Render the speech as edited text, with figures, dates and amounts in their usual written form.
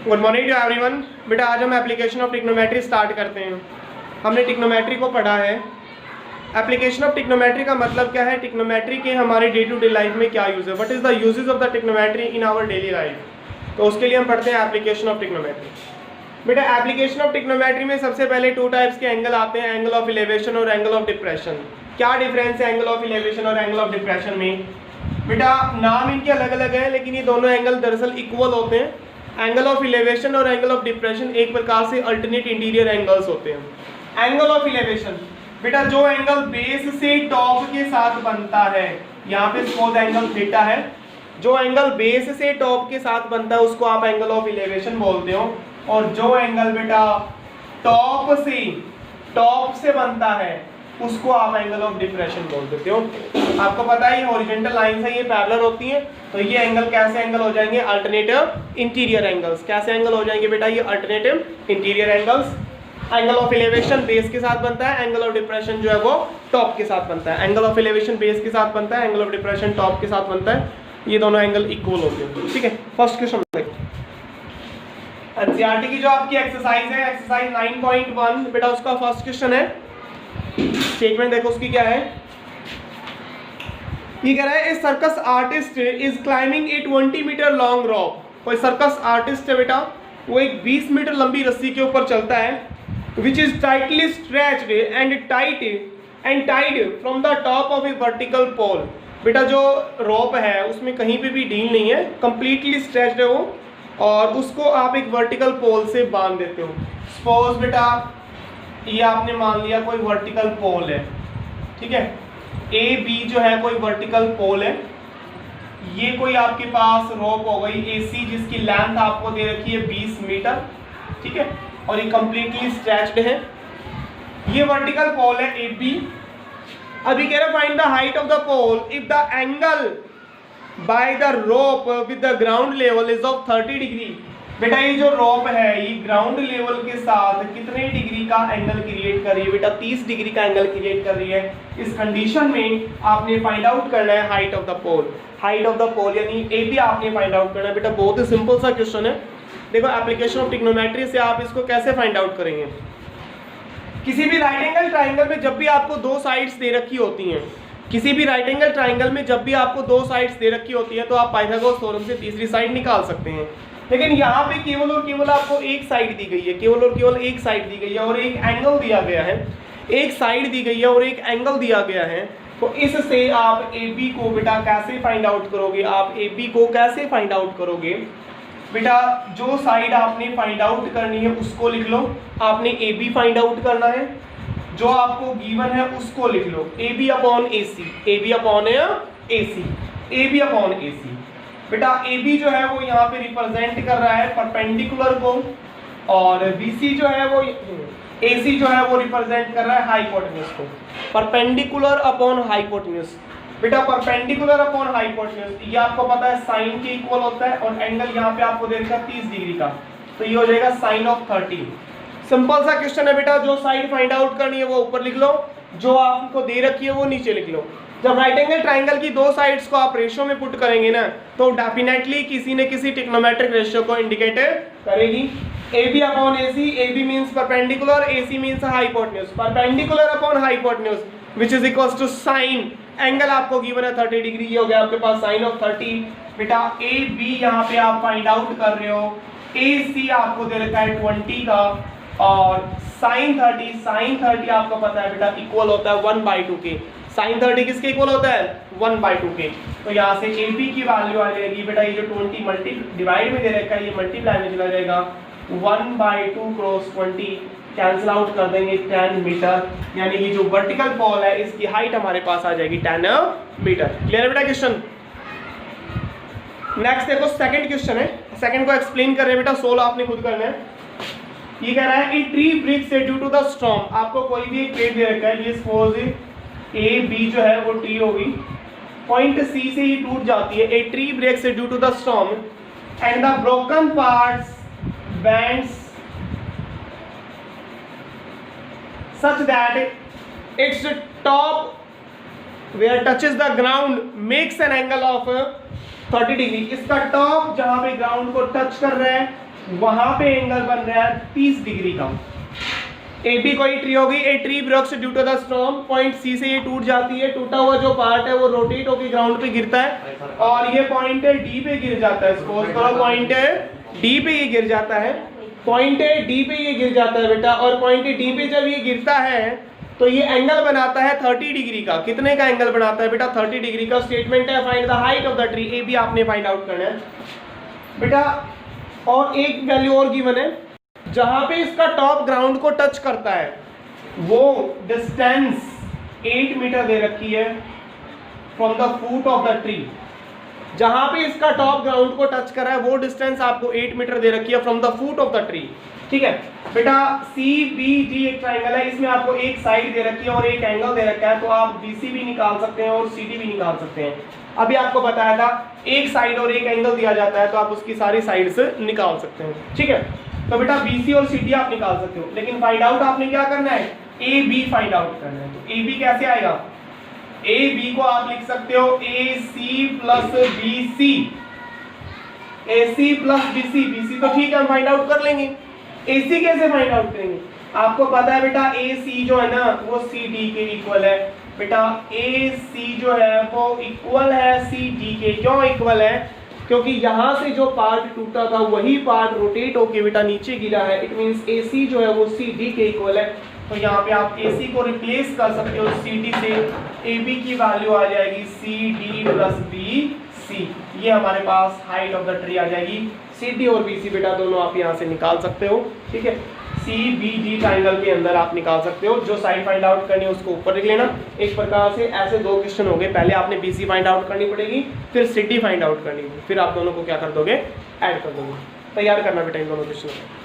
Good morning to everyone. बेटा आज हम एप्लीकेशन ऑफ ट्रिग्नोमेट्री स्टार्ट करते हैं। हमने ट्रिग्नोमेट्री को पढ़ा है। एप्लीकेशन ऑफ ट्रिग्नोमेट्री का मतलब क्या है, ट्रिग्नोमेट्री के हमारे डे टू डे लाइफ में क्या यूज है, what is the uses of the trigonometry in our daily life. तो उसके लिए हम पढ़ते हैं एप्लीकेशन ऑफ ट्रिग्नोमेट्री। बेटा एप्लीकेशन ऑफ ट्रिग्नोमेट्री में सबसे पहले टू टाइप्स के एंगल आते हैं, एंगल ऑफ इलेवेशन और एंगल ऑफ डिप्रेशन। क्या डिफरेंस है एंगल ऑफ इलेवेशन और एंगल ऑफ डिप्रेशन में? बेटा नाम इनके अलग अलग है लेकिन ये दोनों एंगल दरअसल इक्वल होते हैं। एंगल ऑफ इलेवेशन और एंगल ऑफ डिप्रेशन एक प्रकार से अल्टरनेट इंटीरियर एंगल्स होते हैं। एंगल ऑफ इलेवेशन बेटा जो एंगल बेस से टॉप के साथ बनता है, यहाँ पे सपोज एंगल थीटा है, जो एंगल बेस से टॉप के साथ बनता है उसको आप एंगल ऑफ इलेवेशन बोलते हो। और जो एंगल बेटा टॉप से बनता है उसको आप एंगल ऑफ डिप्रेशन बोल देते हो। आपको पता है ये हॉरिजॉन्टल लाइंस है, ये पैरेलल होती हैं, तो ये एंगल कैसे एंगल हो जाएंगे, अल्टरनेटिव इंटीरियर एंगल्स। कैसे एंगल हो जाएंगे बेटा, ये alternative interior angles. Angle of elevation base के साथ बनता है, एंगल ऑफ डिप्रेशन जो है वो टॉप के साथ बनता है। एंगल ऑफ इलेवेशन बेस के साथ बनता है, एंगल ऑफ डिप्रेशन टॉप के साथ बनता है। ये दोनों एंगल इक्वल होते हैं। ठीक है, फर्स्ट क्वेश्चन देखो। एनसीईआरटी की जो आपकी एक्सरसाइज है, एक्सरसाइज 9.1 बेटा उसका फर्स्ट क्वेश्चन है। स्टेटमेंट देखो उसकी क्या है। ये कह रहा है, a circus artist is climbing a 20 metre long rope. कोई सर्कस आर्टिस्ट है बेटा, वो एक 20 मीटर लंबी रस्सी के ऊपर चलता है, which is tightly stretched and tied from the top of a vertical pole. बेटा जो रॉप है उसमें कहीं पे भी ढील नहीं है, कंप्लीटली स्ट्रेच्ड है वो, और उसको आप एक वर्टिकल पोल से बांध देते हो। सपोज बेटा ये आपने मान लिया कोई वर्टिकल पोल है, ठीक है, ए बी जो है कोई वर्टिकल पोल है। ये कोई आपके पास रोप हो गई एसी जिसकी लेंथ आपको दे रखी है 20 मीटर, ठीक है, और ये कंप्लीटली स्ट्रेच्ड है। ये वर्टिकल पोल है ए बी। अभी कह रहा find the height of the pole if the angle by the rope with the ground level is of 30 degree. बेटा ये जो रोप है ये ग्राउंड लेवल के साथ कितने डिग्री का एंगल क्रिएट कर रही है? बेटा 30 डिग्री का एंगल क्रिएट कर रही है। इस कंडीशन में आपने फाइंड आउट करना है height of the pole. Height of the pole यानी ए बी आपने फाइंड आउट करना है। बेटा बहुत ही सिंपल सा क्वेश्चन है। देखो एप्लीकेशन ऑफ ट्रिग्नोमेट्री से आप इसको कैसे फाइंड आउट करेंगे। किसी भी राइट एंगल ट्राइंगल में जब भी आपको दो साइड्स दे रखी होती हैं, किसी भी राइट एंगल ट्राइंगल में जब भी आपको दो साइड्स दे रखी होती है तो आप पाइथागोरस थ्योरम से तीसरी साइड निकाल सकते हैं। लेकिन यहाँ पे केवल और केवल आपको एक साइड दी गई है, केवल और केवल एक साइड दी गई है और एक एंगल दिया गया है। एक साइड दी गई है और एक एंगल दिया गया है, तो इससे आप ए बी को बेटा कैसे फाइंड आउट करोगे? आप ए बी को कैसे फाइंड आउट करोगे? बेटा जो साइड आपने फाइंड आउट करनी है उसको लिख लो। आपने ए बी फाइंड आउट करना है, जो आपको गिवन है उसको लिख लो, A B upon A C, A B upon A C, A B upon A C. बेटा ए बी जो है वो यहाँ पे रिप्रेजेंट कर रहा है परपेंडिकुलर को, और बी सी जो है वो ए सी जो है वो रिप्रेजेंट कर रहा है हाइपोटेन्यूज को। Perpendicular upon hypotenuse. बेटा परपेंडिकुलर अपॉन हाइपोटेन्यूज ये आपको पता है साइन के इक्वल होता है, और एंगल यहाँ पे आपको दे रखा है 30 डिग्री का, तो ये हो जाएगा साइन ऑफ 30। सिंपल सा क्वेश्चन है बेटा, जो साइड फाइंड आउट करनी है वो ऊपर लिख लो, जो आपको दे रखी है वो नीचे लिख लो। जब राइट एंगल ट्राइंगल की दो साइड्स को आप रेशियो में पुट करेंगे ना, तो डेफिनेटली किसी न किसी ट्रिग्नोमेट्रिक रेशियो को इंडिकेट करेगी। A B upon A C, A B means perpendicular, A C means hypotenuse. Perpendicular upon hypotenuse which is equals to sine, angle आपको गिवन है 30 डिग्री, ये हो गया आपके पास साइन ऑफ 30। बेटा ए बी यहाँ पे आप फाइंड आउट कर रहे हो, ए सी आपको दे रखा है 20 का, और साइन 30 आपको पता है बेटा इक्वल होता है 1/2 के। साइन 30 किसके इक्वल होता है? 1/2 के। तो यहाँ से ए बी की वैल्यू आ जाएगी बेटा, ये जो 20 मल्टी डिवाइड में दे रखा है ये मल्टीप्लाई में चला जाएगा, 1/2 क्रॉस 20 कैंसिल आउट कर देंगे 10 मीटर, यानी ये जो वर्टिकल पोल है इसकी हाइट हमारे पास आ जाएगी 10 मीटर। क्लियर है बेटा क्वेश्चन? नेक्स्ट देखो सेकंड क्वेश्चन है, सेकंड को एक्सप्लेन कर रहे हैं बेटा, 16 आपने खुद करना है। ये कह रहा है a tree breaks due to the storm. आपको कोई भी एक पेड़ दे रखा है, ये सपोज ए बी जो है वो ट्री होगी, पॉइंट सी से ही टूट जाती है। A tree breaks due to the storm and the broken parts bends such that its top where touches the ground makes an angle of 30 degree. इसका top जहां पे ग्राउंड को टच कर रहा है वहां पे एंगल बन रहा है 30 डिग्री का। ए बी कोई ट्री होगी, a tree breaks due to the storm, point C से ये टूट जाती है, टूटा हुआ जो पार्ट है वो रोटेट होकर ग्राउंड पे गिरता है और ये पॉइंट डी पे गिर जाता है। सपोज करो पॉइंट डी पे ये गिर जाता है, पॉइंट डी पे ये गिर जाता है बेटा, और पॉइंट डी पे जब ये गिरता है तो ये एंगल बनाता है 30 डिग्री का। कितने का एंगल बनाता है बेटा? 30 डिग्री का। स्टेटमेंट है find the height of the tree, A B आपने फाइंड आउट करना है बेटा। और एक वैल्यू और गिवन है, जहां पे इसका टॉप ग्राउंड को टच करता है वो डिस्टेंस 8 मीटर दे रखी है from the foot of the tree. जहां पे इसका टॉप ग्राउंड को टच कर रहा है वो डिस्टेंस आपको 8 मीटर दे रखी है from the foot of the tree. ठीक है बेटा, सी बी डी एक ट्राइंगल है, इसमें आपको एक साइड दे रखी है और एक एंगल दे रखा है, तो आप बीसी भी निकाल सकते हैं और सीडी भी निकाल सकते हैं। अभी आपको बताया था एक साइड और एक एंगल दिया जाता है तो आप उसकी सारी साइड्स निकाल सकते हैं। ठीक है, तो बेटा बीसी और सीडी आप निकाल सकते हो, लेकिन फाइंड आउट आपने क्या करना है? ए बी फाइंड आउट करना है। तो ए बी कैसे आएगा? ए बी को आप लिख सकते हो A C plus B C, A C plus B C. B C तो ठीक है, हम फाइंड आउट कर लेंगे। ए सी कैसे फाइंड आउट करेंगे? आपको पता है बेटा ए सी जो है ना वो सी डी के इक्वल है। बेटा ए सी जो है वो इक्वल है सी डी के। क्यों इक्वल है? क्योंकि यहाँ से जो पार्ट टूटा था वही पार्ट रोटेट होके बेटा नीचे गिरा है। इट मींस ए सी जो है वो सी डी के इक्वल है। तो यहाँ पे आप ए सी को रिप्लेस कर सकते हो सी डी से, ए बी की वैल्यू आ जाएगी C D plus B C. ये हमारे पास हाइट ऑफ द ट्री आ जाएगी। सी डी और बी सी बेटा दोनों आप यहाँ से निकाल सकते हो। ठीक है, सी बी डी ट्राइंगल के अंदर आप निकाल सकते हो। जो साइड फाइंड आउट करनी है उसको ऊपर लिख लेना। एक प्रकार से ऐसे दो क्वेश्चन हो गए, पहले आपने बी सी फाइंड आउट करनी पड़ेगी, फिर सी डी फाइंड आउट करनी, फिर आप दोनों को क्या कर दोगे? ऐड कर दोगे। तैयार करना बेटा इन दोनों क्वेश्चन को।